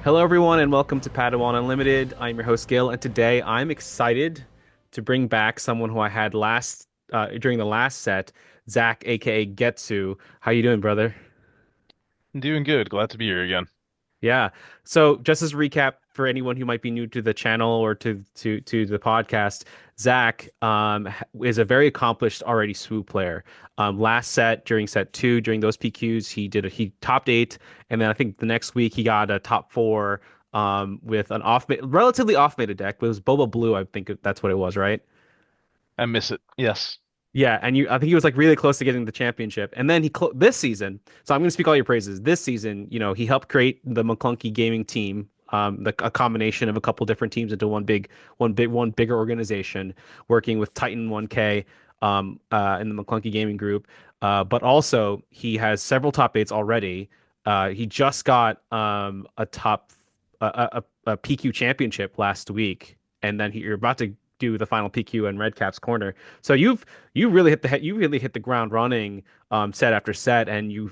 Hello, everyone, and welcome to Padawan Unlimited. I'm your host, Gil, and today I'm excited to bring back someone who I had last during the last set, Zach, aka Getsu. How you doing, brother? I'm doing good. Glad to be here again. Yeah. So, just as a recap for anyone who might be new to the channel or to the podcast, Zach is a very accomplished already SWU player. Last set during set two during those PQs, he topped eight, and then I think the next week he got a top four with an relatively off meta deck, but it was Boba Blue. I think that's what it was, right? I miss it. Yes. Yeah, and I think he was like really close to getting the championship. And then this season, so I'm going to speak all your praises. This season, he helped create the Maclunky gaming team, a combination of a couple different teams into one bigger organization, working with Titan 1K, in the Maclunky gaming group. But also he has several top eights already. He just got a PQ championship last week, and then you're about to do the final PQ in Redcap's corner. So you really hit the ground running, set after set, and you're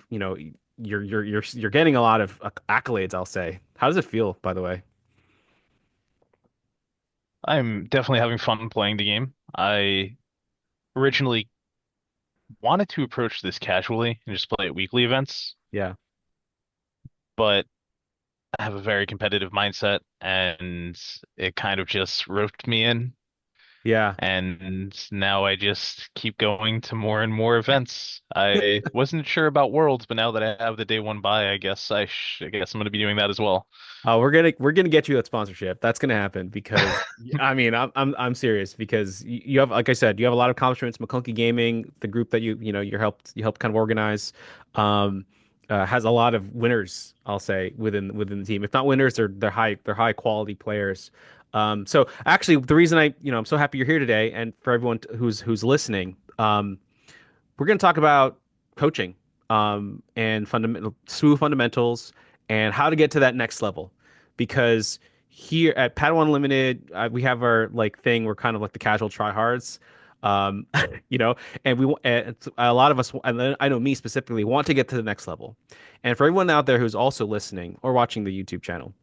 getting a lot of accolades, I'll say. How does it feel, by the way? I'm definitely having fun playing the game. I originally wanted to approach this casually and just play at weekly events, Yeah. but I have a very competitive mindset and it kind of just roped me in. Yeah. And now I just keep going to more and more events. I wasn't sure about Worlds, but now that I have the day one buy, I guess I'm going to be doing that as well. We're gonna get you that sponsorship. That's gonna happen because I mean I'm serious because you have, like I said, you have a lot of accomplishments. McClunky Gaming, the group that you helped kind of organize, has a lot of winners. I'll say within the team. If not winners, they're high quality players. So actually, the reason I'm so happy you're here today, and for everyone who's listening, we're going to talk about coaching, and fundamental SWU fundamentals and how to get to that next level. Because here at Padawan Unlimited, we have our like thing. We're kind of like the casual tryhards, um, you know, and a lot of us, and then I know me specifically, want to get to the next level. And for everyone out there who's also listening or watching the YouTube channel,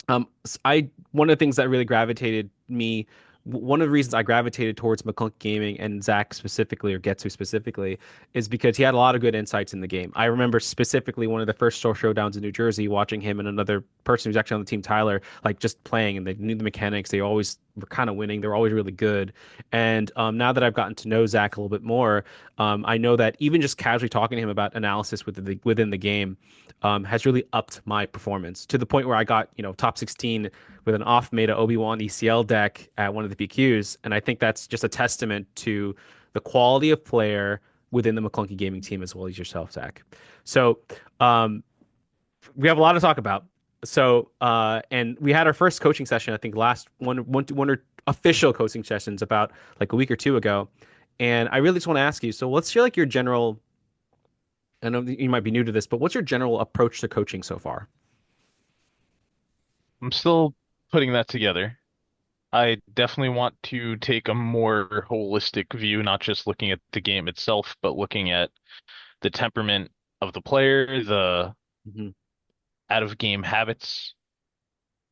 I one of the things that really gravitated me, one of the reasons I gravitated towards McClunk Gaming and Zach specifically, or Getsu specifically, is because he had a lot of good insights in the game. I remember specifically one of the first showdowns in New Jersey, watching him and another person who's actually on the team, Tyler, like just playing, and they knew the mechanics. They always were kind of winning. They're always really good. And now that I've gotten to know Zach a little bit more, I know that even just casually talking to him about analysis within the game, has really upped my performance to the point where I got, top 16 with an off meta Obi-Wan ECL deck at one of the PQs. And I think that's just a testament to the quality of player within the McClunky Gaming team as well as yourself, Zach. So um, we have a lot to talk about. So and we had our first coaching session, I think last one or official coaching sessions about like a week or two ago. And I really just want to ask you, so what's your general, I know that you might be new to this, but what's your general approach to coaching so far? I'm still putting that together. I definitely want to take a more holistic view, not just looking at the game itself, but looking at the temperament of the player, the Hmm. out of game habits,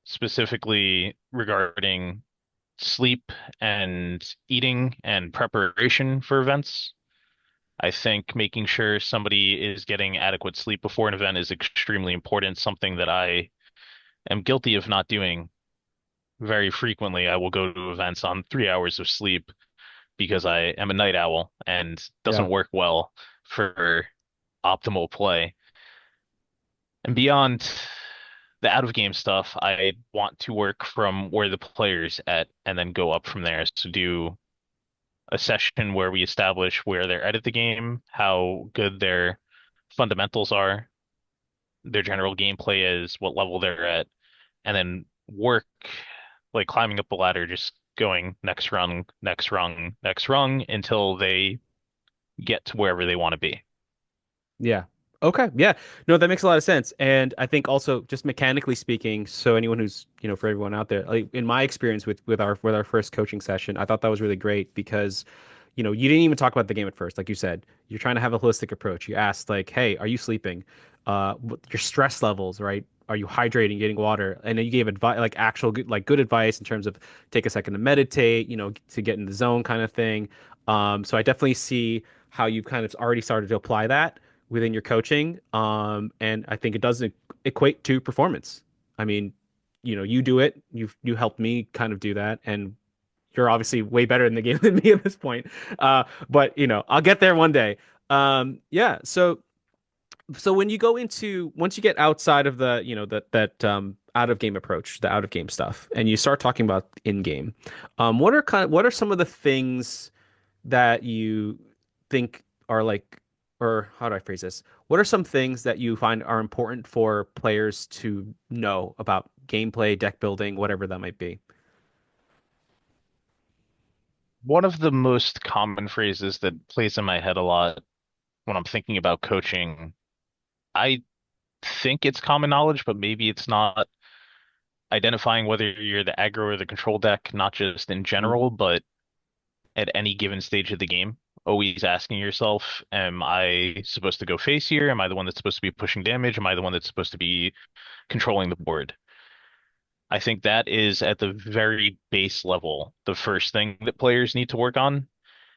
specifically regarding sleep and eating and preparation for events. I think making sure somebody is getting adequate sleep before an event is extremely important, something that I am guilty of not doing very frequently. I will go to events on 3 hours of sleep because I am a night owl and Yeah. doesn't work well for optimal play. And beyond the out of game stuff, I want to work from where the player's at and then go up from there. So do a session where we establish where they're at the game, how good their fundamentals are, their general gameplay is, what level they're at, and then work like climbing up the ladder, just going next rung, next rung, next rung until they get to wherever they want to be. Yeah. Okay. Yeah. No, that makes a lot of sense. And I think also just mechanically speaking, so anyone who's, for everyone out there, like in my experience with our first coaching session, I thought that was really great because, you didn't even talk about the game at first. Like you said, you're trying to have a holistic approach. You asked like, "Hey, are you sleeping? Your stress levels, right? are you hydrating, getting water? And then you gave advice, like actual good, like good advice in terms of take a second to meditate, to get in the zone kind of thing. So I definitely see how you've kind of already started to apply that within your coaching. And I think it does equate to performance. I mean, you do it. You helped me kind of do that, and you're obviously way better in the game than me at this point. But I'll get there one day. Yeah. So when you go into once you get outside of the that out of game approach, the out of game stuff, and you start talking about in game, what are some of the things that you think are like, or how do I phrase this? What are some things that you find are important for players to know about gameplay, deck building, whatever that might be? One of the most common phrases that plays in my head a lot when I'm thinking about coaching, I think it's common knowledge, but maybe it's not. Identifying whether you're the aggro or the control deck, not just in Mhm. general, but at any given stage of the game. Always asking yourself, am I supposed to go face here? Am I the one that's supposed to be pushing damage? Am I the one that's supposed to be controlling the board? I think that is at the very base level, the first thing that players need to work on,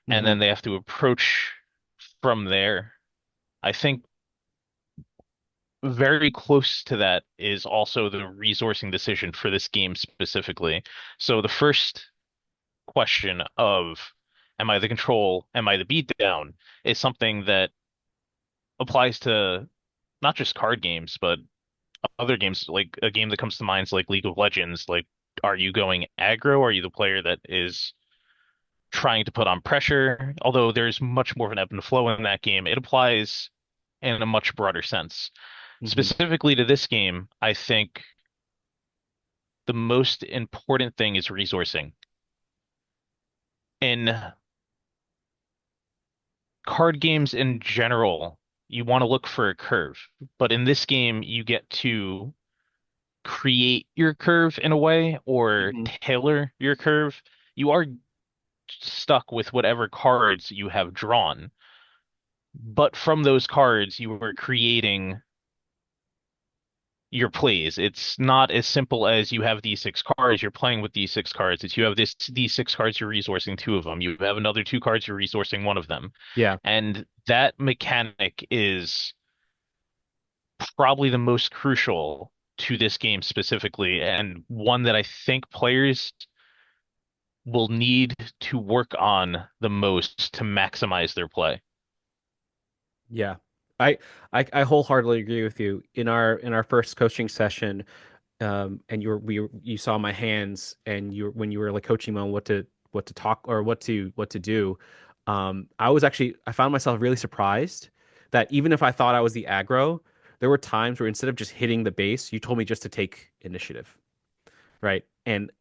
and Mhm. then they have to approach from there. I think very close to that is also the resourcing decision for this game specifically. So the first question of am I the control, am I the beatdown is something that applies to not just card games, but other games. Like a game that comes to mind is like League of Legends. Like, are you going aggro? Are you the player that is trying to put on pressure? Although there's much more of an ebb and flow in that game, it applies in a much broader sense. Mhm. Specifically to this game, I think the most important thing is resourcing. In card games in general, you want to look for a curve, but in this game, you get to create your curve in a way or Mhm. tailor your curve. You are stuck with whatever cards you have drawn, but from those cards, you are creating your plays. It's not as simple as you have these six cards, you're playing with these six cards. It's you have these six cards, you're resourcing two of them. You have another two cards, you're resourcing one of them. Yeah. And that mechanic is probably the most crucial to this game specifically, and one that I think players will need to work on the most to maximize their play. Yeah. I, I wholeheartedly agree with you. In our first coaching session, and you saw my hands, and when you were like coaching me on what to talk or what to do, I found myself really surprised that even if I thought I was the aggro, there were times where instead of just hitting the base, you told me just to take initiative, right? And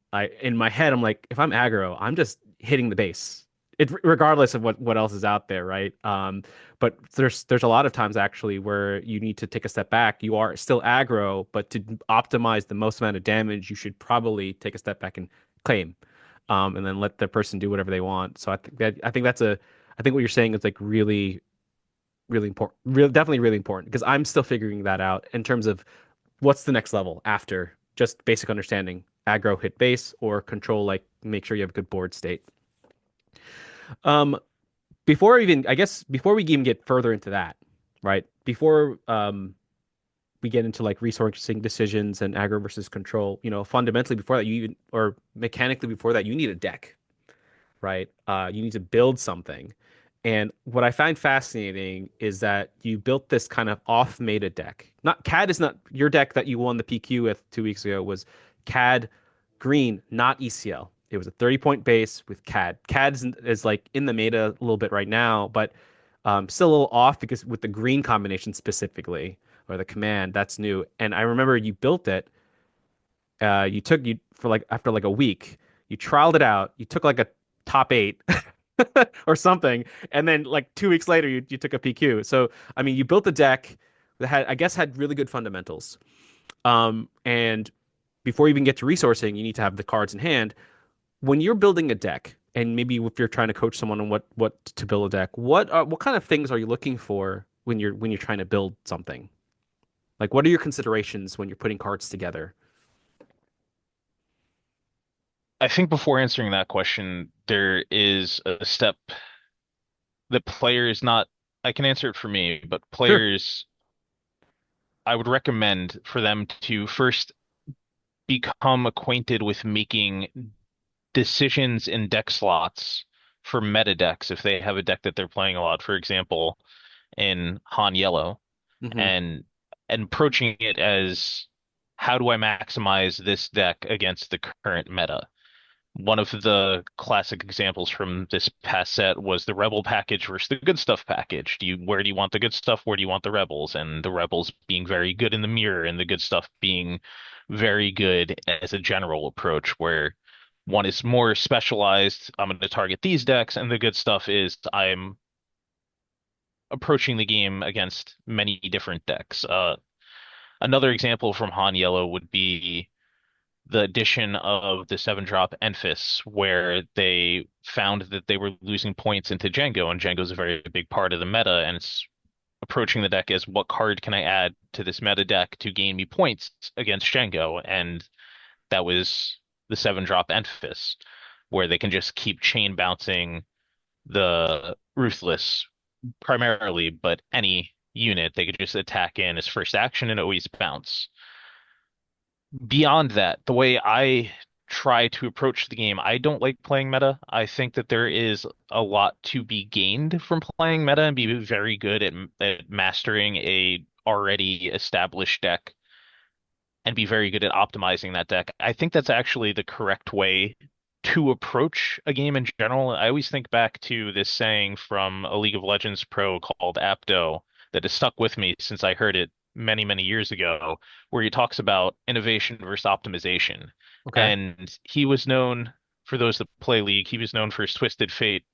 in my head, I'm like, if I'm aggro, I'm just hitting the base. It regardless of what else is out there, right? But there's a lot of times actually where you need to take a step back. You are still aggro, but to optimize the most amount of damage, you should probably take a step back and claim, and then let the person do whatever they want. So I think what you're saying is like really really important, definitely really important because I'm still figuring that out in terms of what's the next level after just basic understanding, aggro hit base or control, like make sure you have good board state. Um, I guess before we even get further into that, right? Before we get into like resourcing decisions and aggro versus control, fundamentally before that you even or mechanically before that you need a deck, right? You need to build something. And what I find fascinating is that you built this kind of off-meta deck. Not CAD is not your deck that you won the PQ with 2 weeks ago was CAD green, not ECL. It was a 30-point base with CAD. CAD is like in the meta a little bit right now, but still a little off because with the green combination specifically, or the command, that's new. And I remember you built it you for like after like a week, you trialed it out, you took like a top eight or something, and then like 2 weeks later you took a PQ. So I mean you built a deck that had really good fundamentals. And before you even get to resourcing, you need to have the cards in hand. When you're building a deck, and maybe if you're trying to coach someone on what to build a deck, what kind of things are you looking for when you're trying to build something? Like, what are your considerations when you're putting cards together? I think before answering that question, there is a step that players not, I can answer it for me, but Sure. players, I would recommend for them to first become acquainted with making decisions in deck slots for meta decks if they have a deck that they're playing a lot. For example, in Han Yellow, Hmm. and approaching it as how do I maximize this deck against the current meta? One of the classic examples from this past set was the Rebel package versus the Good Stuff package. Where do you want the good stuff? Where do you want the Rebels? And the Rebels being very good in the mirror, and the good stuff being very good as a general approach, where one is more specialized. I'm going to target these decks, and the good stuff is I'm approaching the game against many different decks. Another example from Han Yellow would be the addition of the 7-drop Enfys, where they found that they were losing points into Django, and Django's a very big part of the meta, and it's approaching the deck as what card can I add to this meta deck to gain me points against Django, and that was the 7-drop Enfys, where they can just keep chain bouncing the Ruthless primarily, but any unit they could just attack in as first action and always bounce. Beyond that, the way I try to approach the game, I don't like playing meta. I think that there is a lot to be gained from playing meta and be very good at mastering a already established deck and be very good at optimizing that deck. I think that's actually the correct way to approach a game in general. I always think back to this saying from a League of Legends pro called Apto that has stuck with me since I heard it many, many years ago, where he talks about innovation versus optimization. Okay. And he was known, for those that play League, he was known for his Twisted Fate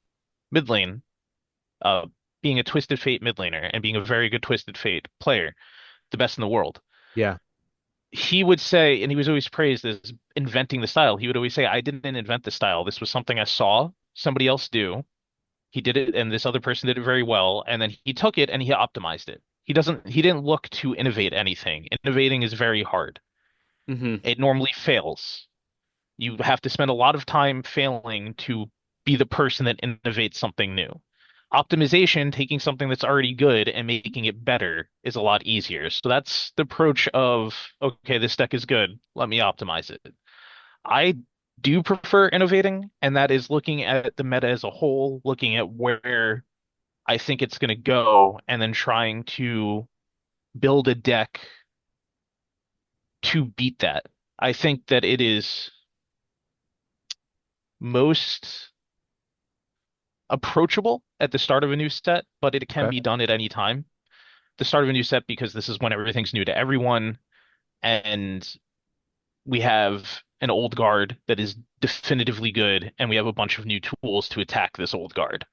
mid lane, uh, being a Twisted Fate mid laner and being a very good Twisted Fate player, the best in the world. Yeah. He would say, and he was always praised as inventing the style. He would always say, I didn't invent the style. This was something I saw somebody else do. He did it, and this other person did it very well. And then he took it and he optimized it. He didn't look to innovate anything. Innovating is very hard. Hmm. It normally fails. You have to spend a lot of time failing to be the person that innovates something new. Optimization, taking something that's already good and making it better, is a lot easier. So that's the approach of, okay, this deck is good. Let me optimize it. I do prefer innovating, and that is looking at the meta as a whole, looking at where I think it's going to go, and then trying to build a deck to beat that. I think that it is most approachable at the start of a new set, but it can Okay. be done at any time. The start of a new set because this is when everything's new to everyone, and we have an old guard that is definitively good, and we have a bunch of new tools to attack this old guard.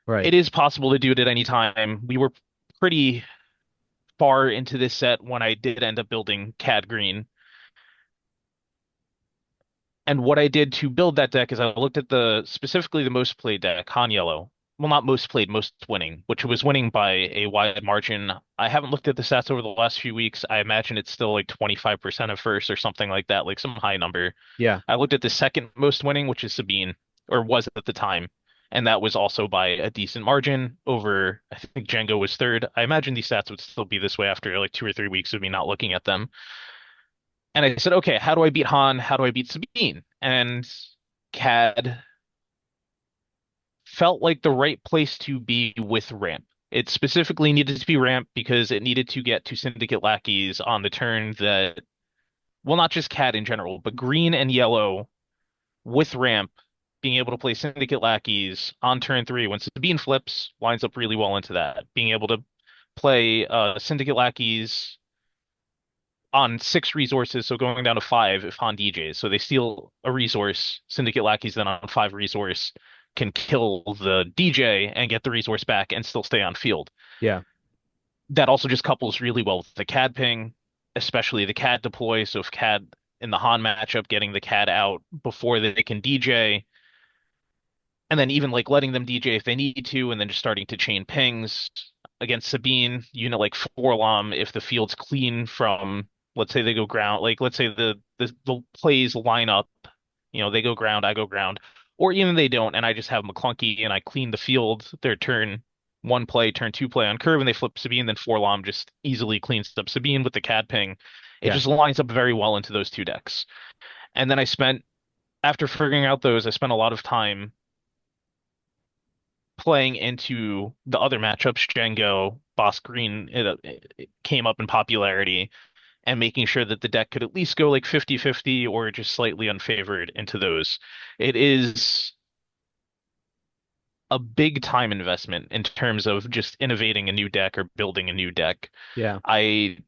Right. It is possible to do it at any time. We were pretty far into this set when I did end up building Cad Green. And what I did to build that deck is I looked at the specifically the most played deck, Han Yellow. Well, not most played, most winning, which was winning by a wide margin. I haven't looked at the stats over the last few weeks. I imagine it's still like 25% of first or something like that, like some high number. Yeah. I looked at the second most winning, which is Sabine, or was at the time, and that was also by a decent margin over, I think Django was third. I imagine these stats would still be this way after like 2 or 3 weeks of me not looking at them. And I said, okay, how do I beat Han? How do I beat Sabine? And CAD felt like the right place to be with ramp. It specifically needed to be ramp because it needed to get to Syndicate lackeys on the turn that, well, not just CAD in general, but green and yellow with ramp, being able to play Syndicate lackeys on turn three when Sabine flips lines up really well into that. Being able to play Syndicate lackeys on 6 resources, so going down to five if Han DJs. So they steal a resource, Syndicate lackeys then on 5 resource can kill the DJ and get the resource back and still stay on field. Yeah. That also just couples really well with the CAD ping, especially the CAD deploy. So if CAD in the Han matchup, getting the CAD out before they can DJ, and then even like letting them DJ if they need to, and then just starting to chain pings. against Sabine, like Forlom, if the field's clean from, let's say they go ground, like let's say the plays line up, they go ground, I go ground, or even they don't, and I just have Maclunky and I clean the field, their turn one play, turn two play on curve, and they flip Sabine, then Forlom just easily cleans up Sabine with the CAD ping. It Yeah. just lines up very well into those two decks. And then after figuring out those, I spent a lot of time playing into the other matchups, Django, Boss Green, it came up in popularity, and making sure that the deck could at least go like 50-50 or just slightly unfavored into those. It is a big time investment in terms of just innovating a new deck or building a new deck. Yeah. I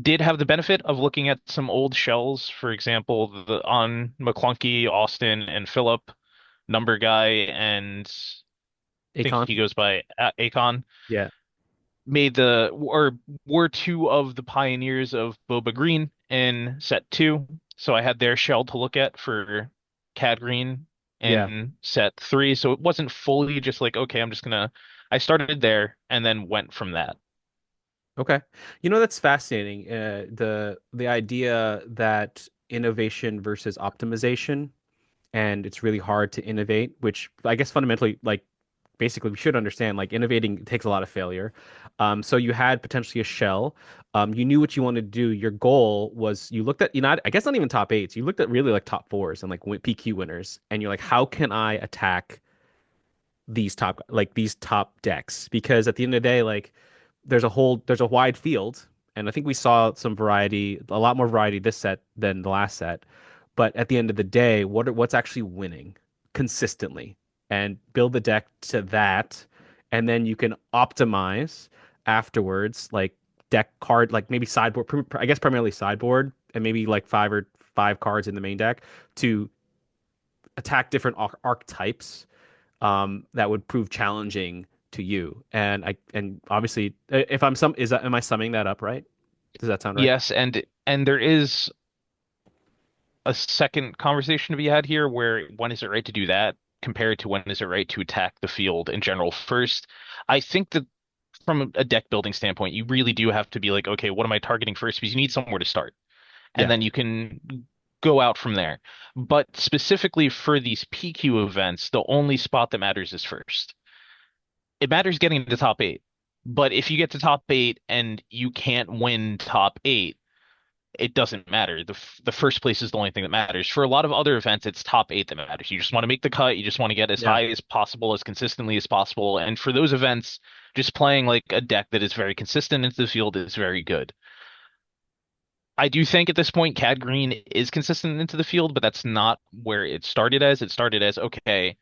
did have the benefit of looking at some old shells, for example, on McClunky, Austin, and Philip, Number Guy, and I think Akon. he goes by Akon. Yeah. Made the or were two of the pioneers of Boba Green in set two. So I had their shell to look at for Cad Green Yeah. in set three. So it wasn't fully just like, okay, I started there and then went from that. Okay. That's fascinating. The idea that innovation versus optimization, and it's really hard to innovate, which I guess fundamentally, like basically we should understand, like innovating takes a lot of failure. So you had potentially a shell. You knew what you wanted to do. Your goal was you looked at, I guess not even top eights. You looked at really like top fours and like PQ winners, and you're like, how can I attack these top decks? Because at the end of the day, like there's a wide field, and I think we saw some variety, a lot more variety this set than the last set. But at the end of the day, what's actually winning consistently, and build the deck to that, and then you can optimize afterwards, like deck card, like maybe sideboard, I guess primarily sideboard, and maybe like five cards in the main deck to attack different archetypes that would prove challenging to you. And obviously, if I'm some is that am I summing that up right? Does that sound right? Yes, and there is a second conversation to be had here where when is it right to do that compared to when is it right to attack the field in general first. I think that from a deck building standpoint, you really do have to be like, okay, what am I targeting first? Because you need somewhere to start. And Yeah, then you can go out from there. But specifically for these PQ events, the only spot that matters is first. It matters getting to top eight. But if you get to top eight and you can't win top eight, it doesn't matter. The first place is the only thing that matters. For a lot of other events, it's top eight that matters. You just want to make the cut. You just want to get as yeah. high as possible, as consistently as possible. And for those events, just playing like a deck that is very consistent into the field is very good. I do think at this point, Cad Green is consistent into the field, but that's not where it started as. It started as, okay,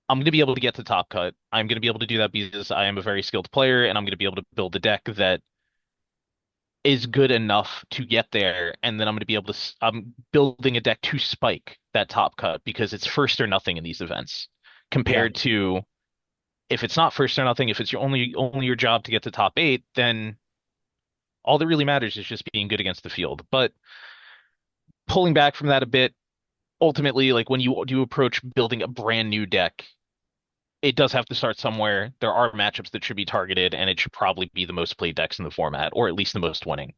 I'm going to be able to get to top cut. I'm going to be able to do that because I am a very skilled player, and I'm going to be able to build a deck that is good enough to get there. And then I'm going to be able to, I'm building a deck to spike that top cut because it's first or nothing in these events Yeah. compared to if it's not first or nothing, if it's only your job to get to top eight, then all that really matters is just being good against the field. But pulling back from that a bit, ultimately, like when you do approach building a brand new deck, it does have to start somewhere. There are matchups that should be targeted, and it should probably be the most played decks in the format, or at least the most winning.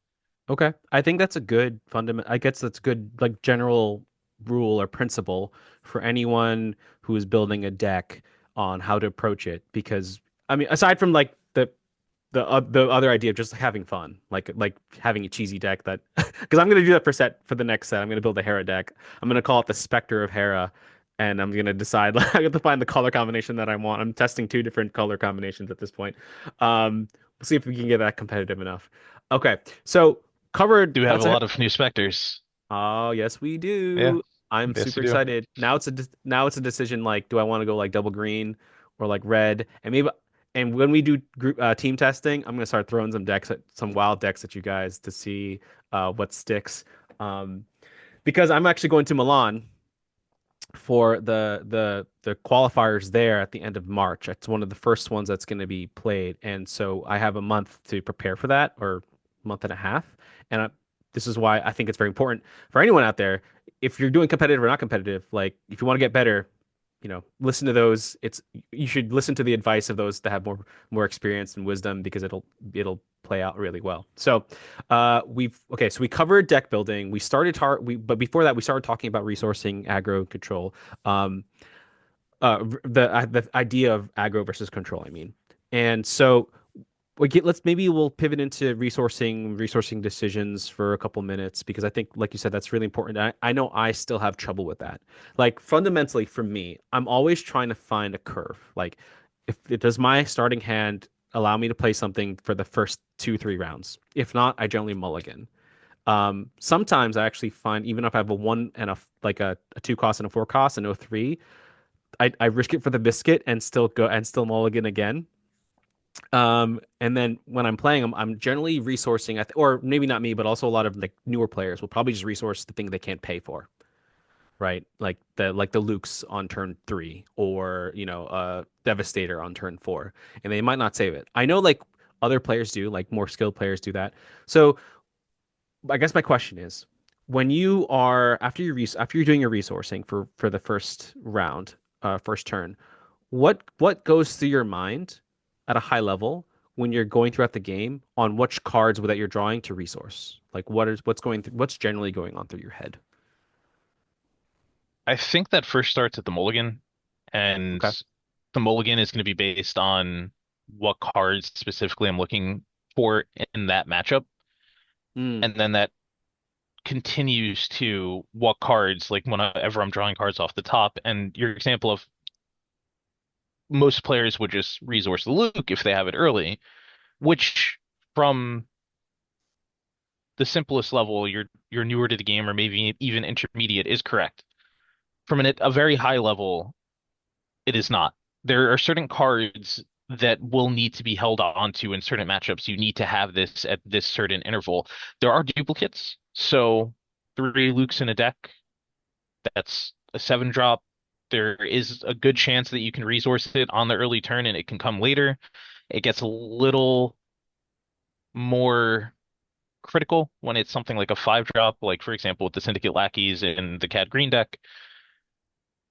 Okay. I think that's a good fundament. I guess that's good, like general rule or principle for anyone who is building a deck on how to approach it. Because I mean, aside from like the other idea of just having fun, like having a cheesy deck that, because I'm gonna do that for the next set. I'm gonna build a Hera deck. I'm gonna call it the Spectre of Hera, and I'm gonna decide. I have to find the color combination that I want. I'm testing two different color combinations at this point. We'll see if we can get that competitive enough. Okay, so covered. Do have a That's a lot of new specters. Oh, yes, we Yeah, do. I'm yes, super you do. excited. Now it's a decision, like, do I want to go like double green or like red? And when we do group team testing, I'm gonna start throwing some wild decks at you guys to see what sticks. Um, because I'm actually going to Milan for the qualifiers there at the end of March. It's one of the first ones that's going to be played, and so I have a month to prepare for that, or month and a half. And this is why I think it's very important for anyone out there. If you're doing competitive or not competitive, like if you want to get better, listen to those. You should listen to the advice of those that have more experience and wisdom because it'll play out really well. So, so we covered deck building. But before that we started talking about resourcing, aggro, control. Um, the idea of aggro versus control, I mean. And so we'll pivot into resourcing decisions for a couple minutes because I think, like you said, that's really important. I know I still have trouble with that. Like fundamentally for me, I'm always trying to find a curve. Like if it does my starting hand allow me to play something for the first 2, 3 rounds. If not, I generally mulligan. Sometimes I actually find even if I have a one and a 2 cost and a 4 cost and no three, I risk it for the biscuit and still mulligan again. And then when I'm playing them, I'm generally resourcing, or maybe not me, but also a lot of like newer players will probably just resource the thing they can't pay for, right? Like the Lukes on turn 3, or Devastator on turn 4, and they might not save it. I know like other players do, like more skilled players do that. So I guess my question is, when you are after you're doing your resourcing for the first round, first turn, what goes through your mind at a high level when you're going throughout the game on which cards that you're drawing to resource? Like what's generally going on through your head? I think that first starts at the mulligan, and Okay. the mulligan is going to be based on what cards specifically I'm looking for in that matchup, Mm, and then that continues to what cards, like whenever I'm drawing cards off the top, and your example of most players would just resource the Luke if they have it early, which from the simplest level, you're newer to the game or maybe even intermediate is correct. From a very high level, it is not. There are certain cards that will need to be held on to in certain matchups. You need to have this at this certain interval. There are duplicates. So 3 Lukes in a deck, that's a 7 drop. There is a good chance that you can resource it on the early turn and it can come later. It gets a little more critical when it's something like a 5 drop, like for example with the Syndicate Lackeys in the Cad Green deck,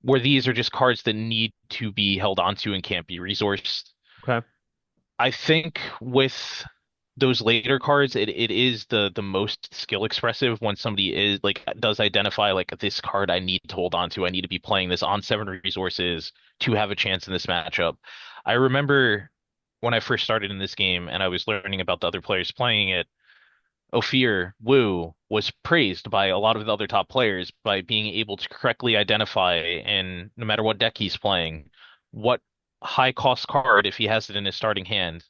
where these are just cards that need to be held onto and can't be resourced. okay. I think with those later cards, it is the most skill expressive when somebody is like does identify like this card I need to hold on to. I need to be playing this on 7 resources to have a chance in this matchup. I remember when I first started in this game and I was learning about the other players playing it, Ophir Wu was praised by a lot of the other top players by being able to correctly identify, and no matter what deck he's playing, what high cost card, if he has it in his starting hand,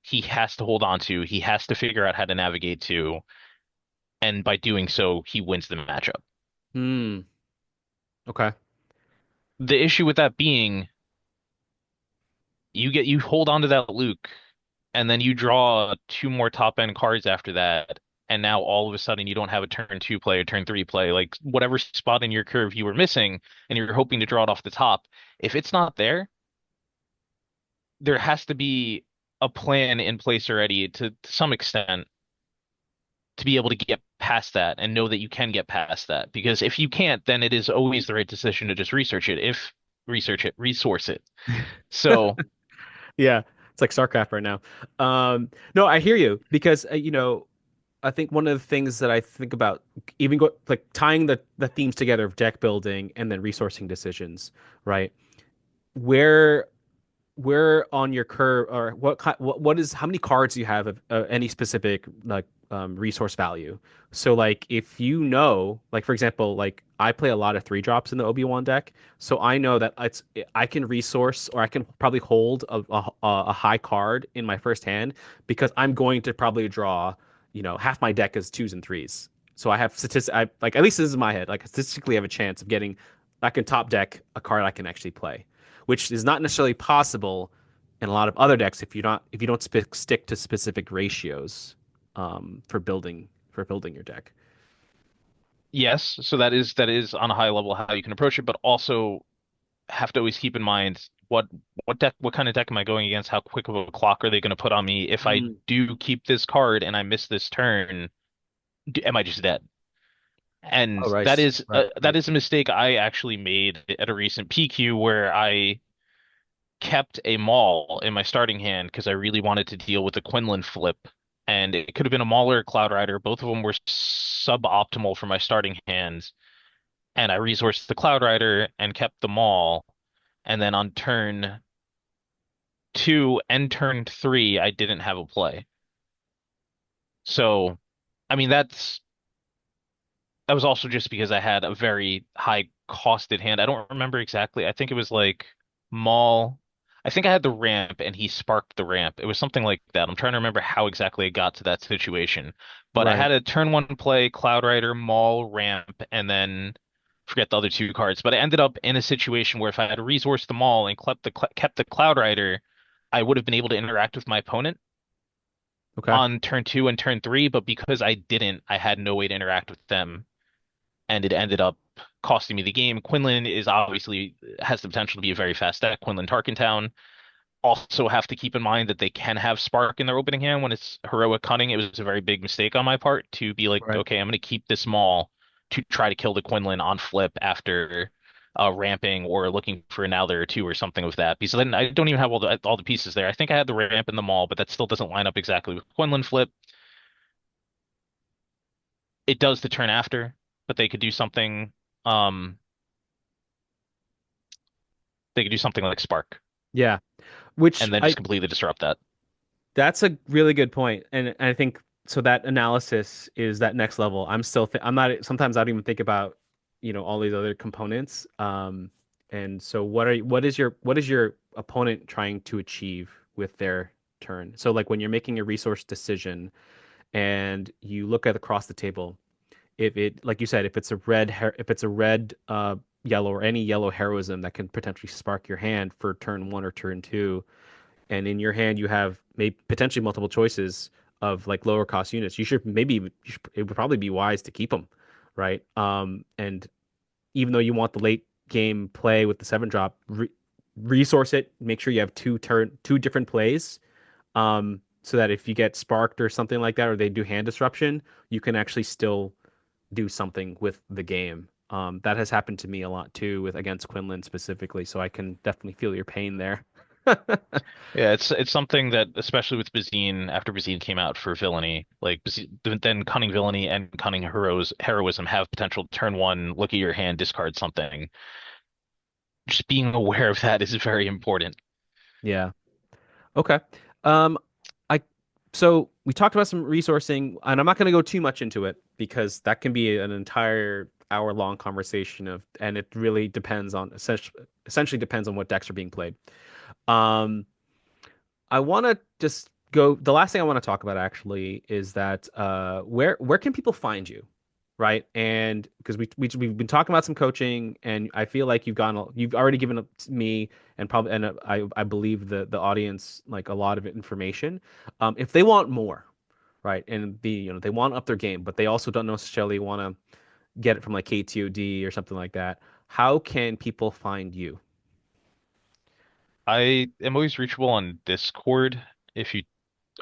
he has to hold on to, he has to figure out how to navigate to, and by doing so, he wins the matchup. Hmm. Okay. The issue with that being, you hold on to that Luke, and then you draw 2 more top end cards after that, and now all of a sudden you don't have a turn 2 play, a turn 3 play, like whatever spot in your curve you were missing, and you're hoping to draw it off the top. If it's not there, there has to be a plan in place already to some extent to be able to get past that and know that you can get past that. Because if you can't, then it is always the right decision to just resource it. So Yeah, it's like StarCraft right now. No, I hear you because I think one of the things that I think about, like tying the themes together of deck building and then resourcing decisions, right? Where where on your curve, or what is how many cards do you have of any specific like resource value? So like if like for example, like I play a lot of 3 drops in the Obi-Wan deck, so I know that I can resource, or I can probably hold a high card in my first hand because I'm going to probably draw, half my deck is twos and threes. So I have I like, at least this is in my head, like statistically I have a chance of getting, I can top deck a card I can actually play, which is not necessarily possible in a lot of other decks if you don't stick to specific ratios for building your deck. yes, so that is on a high level how you can approach it, but also have to always keep in mind what kind of deck am I going against? How quick of a clock are they going to put on me? If I Mm. do keep this card and I miss this turn, am I just dead? And Oh, right, right, that right, is a mistake I actually made at a recent PQ where I kept a Maul in my starting hand because I really wanted to deal with the Quinlan flip. And it could have been a Maul or a Cloud Rider. Both of them were suboptimal for my starting hands. And I resourced the Cloud Rider and kept the Maul. And then on turn two and turn three, I didn't have a play. So, I mean, that was also just because I had a very high costed hand. I don't remember exactly. I think it was like Maul. I think I had the ramp and he sparked the ramp. It was something like that. I'm trying to remember how exactly I got to that situation. But I right. had a turn one play, Cloud Rider, Maul, ramp, and then forget the other two cards. But I ended up in a situation where if I had resourced the Maul and kept the Cloud Rider, I would have been able to interact with my opponent Okay, on turn two and turn three. But because I didn't, I had no way to interact with them and it ended up costing me the game. Quinlan is obviously has the potential to be a very fast deck. Quinlan Tarkentown. Also have to keep in mind that they can have Spark in their opening hand when it's heroic cunning. It was a very big mistake on my part to be like, right. okay, I'm going to keep this Maul to try to kill the Quinlan on flip after ramping or looking for an Owler or two or something of that. Because then I don't even have all the pieces there. I think I had the ramp and the Maul, but that still doesn't line up exactly with Quinlan flip. It does the turn after, but um they could do something like Spark Yeah, which and then I just completely disrupt that. that's a really good point, and I think so. That analysis is that next level. I'm not. Sometimes I don't even think about, all these other components. And so what is your opponent trying to achieve with their turn? So like when you're making a resource decision and you look at across the table, if it like you said, if it's a red, yellow or any yellow heroism that can potentially spark your hand for turn one or turn two, and in your hand you have maybe potentially multiple choices of like lower cost units, it would probably be wise to keep them, right? And even though you want the late game play with the seven drop, resource it, make sure you have two different plays, so that if you get sparked or something like that, or they do hand disruption, you can actually still do something with the game. That has happened to me a lot too, with against Quinlan specifically, so I can definitely feel your pain there. Yeah, it's something that especially with Bazine after Bazine came out for villainy, like then cunning villainy and cunning heroism have potential turn one, look at your hand, discard something. Just being aware of that is very important. Yeah. Okay. Um, I so we talked about some resourcing, and I'm not going to go too much into it because that can be an entire hour-long conversation and it really depends on essentially depends on what decks are being played. Um, I want to just go. The last thing I want to talk about actually is that where can people find you, right? And because we've been talking about some coaching, and I feel like you've already given me and probably I believe the audience like a lot of information. If they want more, right, and they want to up their game, but they also don't necessarily want to get it from like KTOD or something like that. How can people find you? I am always reachable on Discord. If you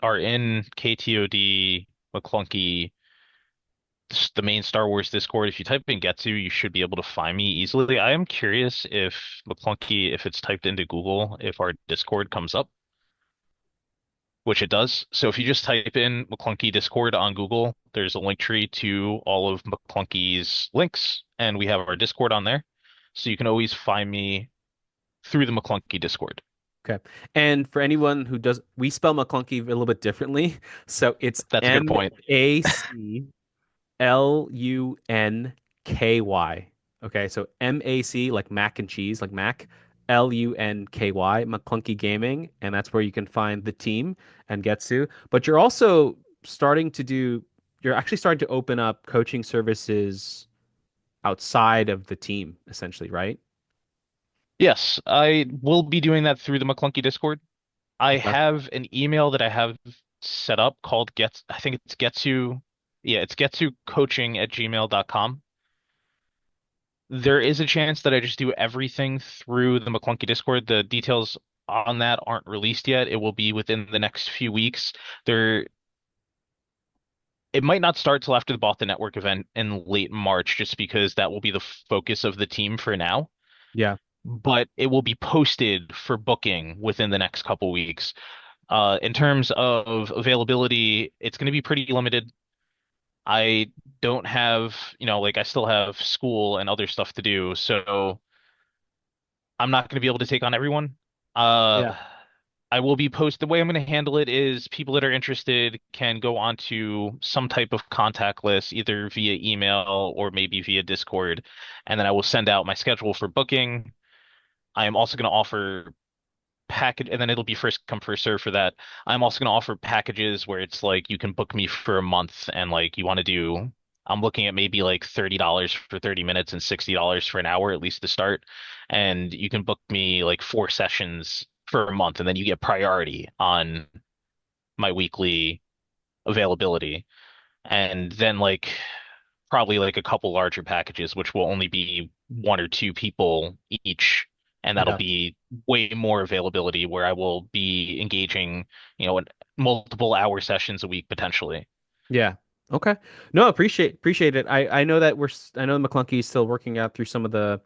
are in KTOD, Maclunky, the main Star Wars Discord, if you type in Getsu, you should be able to find me easily. I am curious if Maclunky, if it's typed into Google, if our Discord comes up, which it does. So if you just type in Maclunky Discord on Google, there's a link tree to all of Maclunky's links, and we have our Discord on there. So you can always find me through the Maclunky Discord. Okay. And for anyone who does, we spell McClunky a little bit differently. So it's That's a good point. Maclunky. Okay. So Mac, like mac and cheese, like Mac, Lunky, McClunky Gaming. And that's where you can find the team and Getsu. But you're actually starting to open up coaching services outside of the team, essentially, right? Yes, I will be doing that through the Maclunky Discord. I Okay. have an email that I have set up called I think it's Getsu, yeah, it's getsucoaching@gmail.com. There is a chance that I just do everything through the Maclunky Discord. The details on that aren't released yet. It will be within the next few weeks. There it might not start till after the Boston Network event in late March, just because that will be the focus of the team for now. Yeah. But it will be posted for booking within the next couple weeks. In terms of availability, it's going to be pretty limited. I don't have, like I still have school and other stuff to do, so I'm not going to be able to take on everyone. Uh, Yeah. I will be post. The way I'm going to handle it is people that are interested can go onto some type of contact list, either via email or maybe via Discord, and then I will send out my schedule for booking. I am also going to offer package, and then it'll be first come first serve for that. I'm also going to offer packages where it's like you can book me for a month, and like you want to do. I'm looking at maybe like $30 for 30 minutes and $60 for an hour at least to start, and you can book me like 4 sessions for a month, and then you get priority on my weekly availability, and then like probably like a couple larger packages, which will only be 1 or 2 people each. And that'll Yeah. be way more availability where I will be engaging, in multiple hour sessions a week potentially. Yeah. Okay. No, appreciate it. I know that I know Maclunky is still working out through some of the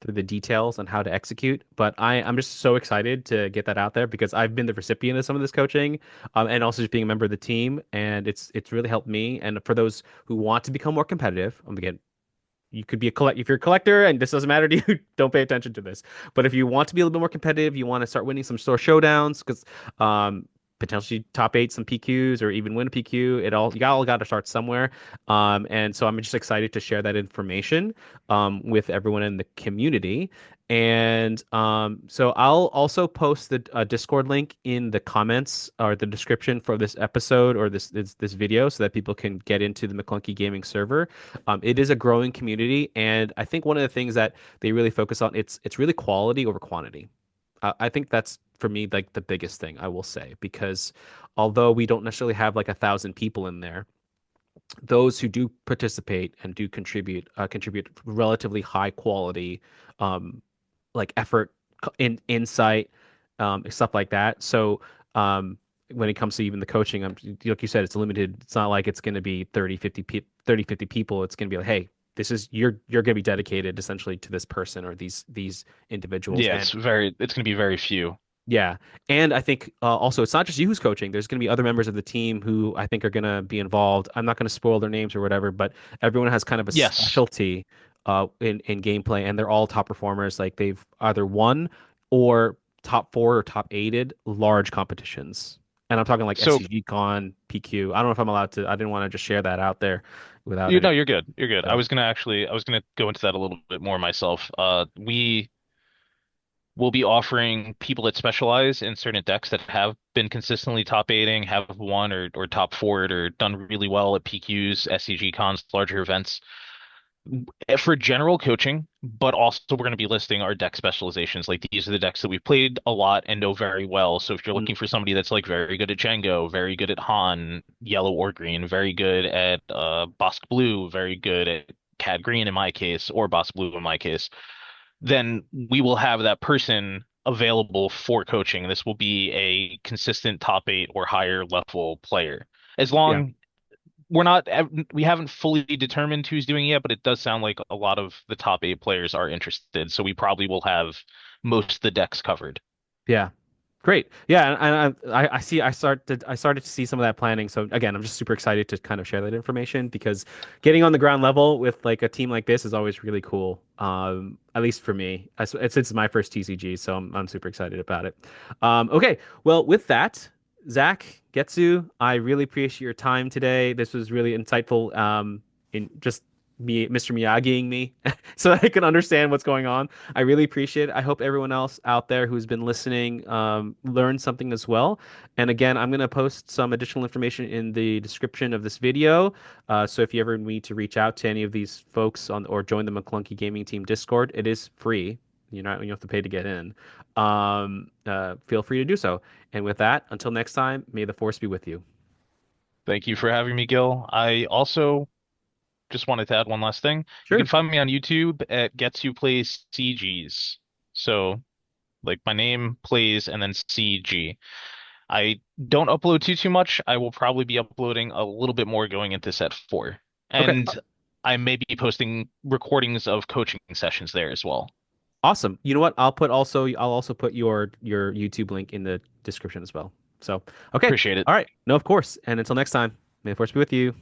through the details on how to execute, but I'm just so excited to get that out there because I've been the recipient of some of this coaching, and also just being a member of the team, and it's really helped me. And for those who want to become more competitive, again, you could be a collect if you're a collector and this doesn't matter to you, don't pay attention to this. But if you want to be a little bit more competitive, you want to start winning some store showdowns because potentially top eight some PQs or even win a PQ, you all got to start somewhere. And so I'm just excited to share that information with everyone in the community. And so I'll also post the Discord link in the comments or the description for this episode or this video so that people can get into the Maclunky Gaming server. It is a growing community, and I think one of the things that they really focus on it's really quality over quantity. I think that's for me like the biggest thing I will say because although we don't necessarily have like 1,000 people in there, those who do participate and do contribute relatively high quality, um, like effort, insight, stuff like that. So when it comes to even the coaching, like you said, it's limited. It's not like it's going to be 50 people. It's going to be like, hey, this is you're going to be dedicated essentially to this person or these individuals. Yeah, And it's going to be very few. yeah. And I think also it's not just you who's coaching. There's going to be other members of the team who I think are going to be involved. I'm not going to spoil their names or whatever, but everyone has kind of a Yes. specialty in gameplay, and they're all top performers. Like they've either won or top four or top eighted large competitions. And I'm talking like So, SCG Con, PQ. I don't know if I'm allowed to. I didn't want to just share that out there without you any. know, you're good. You're good. So I was gonna go into that a little bit more myself. We will be offering people that specialize in certain decks that have been consistently top eighting, have won or top four or done really well at PQs, SCG cons, larger events for general coaching, but also we're going to be listing our deck specializations. Like these are the decks that we've played a lot and know very well. So if you're mm, looking for somebody that's like very good at Django, very good at Han, yellow or green, very good at Bossk Blue, very good at Cad Green in my case, or Bossk Blue in my case, then we will have that person available for coaching. This will be a consistent top eight or higher level player. As yeah. long we haven't fully determined who's doing it yet, but it does sound like a lot of the top eight players are interested. So we probably will have most of the decks covered. Yeah. Great. Yeah, and I started to see some of that planning. So again, I'm just super excited to kind of share that information because getting on the ground level with like a team like this is always really cool. At least for me. It's my first TCG, so I'm super excited about it. Okay. Well, with that, Zach, Getsu, I really appreciate your time today. This was really insightful. In just me, Mr. Miyagiing me, so that I can understand what's going on. I really appreciate it. I hope everyone else out there who's been listening learned something as well. And again, I'm going to post some additional information in the description of this video. So if you ever need to reach out to any of these folks on or join the Maclunky Gaming Team Discord, it is free. You have to pay to get in. Feel free to do so. And with that, until next time, may the force be with you. Thank you for having me, Gil. I also just wanted to add one last thing. You can Sure. find me on YouTube at Getsu Plays CGs. So like my name plays and then CG. I don't upload too much. I will probably be uploading a little bit more going into set four. Okay, And I may be posting recordings of coaching sessions there as well. awesome. You know what? I'll also put your YouTube link in the description as well. So, okay. Appreciate it. All right. No, of course. And until next time, may the force be with you.